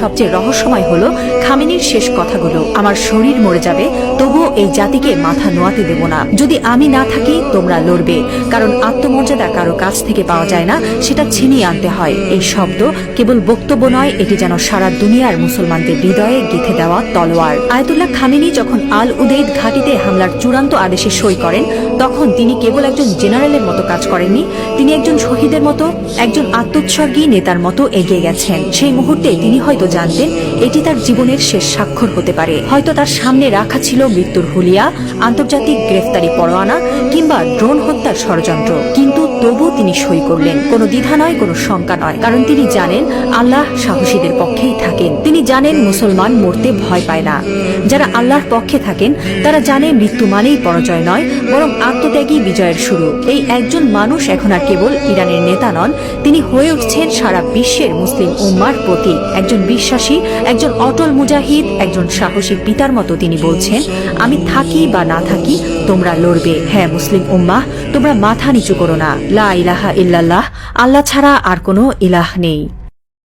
সবচেয়ে রহস্যময় হলো খামেনির শেষ কথাগুলো, আমার শরীর মরে যাবে তবুও এই জাতিকে মাথা নোয়াতে দেব না। যদি আমি না থাকি তোমরা লড়বে, কারণ আত্মমর্যাদা কারো কাছ থেকে পাওয়া যায় না, সেটা ছিনিয়ে আনতে হয়। এই শব্দ কেবল বক্তব্য নয়, এটি যেন সারা দুনিয়ার মুসলমানদের হৃদয়ে গেঁথে দেওয়া তলোয়ার। আয়াতুল্লাহ খামেনি যখন আল উদেইদ ঘাঁটিতে হামলার চূড়ান্ত আদেশে সই করেন, তখন তিনি কেবল একজন জেনারেলের মতো কাজ করেননি, তিনি একজন শহীদের মতো, একজন আত্মোৎসর্গী নেতার মতো এগিয়ে গেছেন। সেই মুহূর্তে তিনি হয়তো জানতেন এটি তার জীবনের শেষ স্বাক্ষর হতে পারে। হয়তো তার সামনে রাখা ছিল মৃত্যুর হুলিয়া, আন্তর্জাতিক গ্রেফতারি পরোয়ানা কিংবা ড্রোন হত্যার ষড়যন্ত্র, কিন্তু তবু তিনি সই করলেন। কোনো দ্বিধা নয়, কোনো শঙ্কা নয়, কারণ তিনি জানেন আল্লাহ সাহসীদের পক্ষেই থাকেন। তিনি জানেন মুসলমান মরতে ভয় পায় না। যারা আল্লাহর পক্ষে থাকেন তারা জানে মৃত্যু মানেই পরাজয় নয়, বরং আত্মত্যাগী বিজয়ের শুরু। এই একজন মানুষ এখন আর কেবল ইরানের নেতা নন, তিনি হয়ে উঠছেন সারা বিশ্বের মুসলিম উম্মার প্রতীক। একজন বিশ্বাসী, একজন অটল মুজাহিদ, একজন সাহসী পিতার মতো তিনি বলছেন, আমি থাকি বা না থাকি তোমরা লড়বে। হ্যাঁ মুসলিম উম্মাহ, তোমরা মাথা নিচু করো না। লা ইলাহা ইল্লাল্লাহ, আল্লাহ ছাড়া আর কোনো ইলাহ নেই।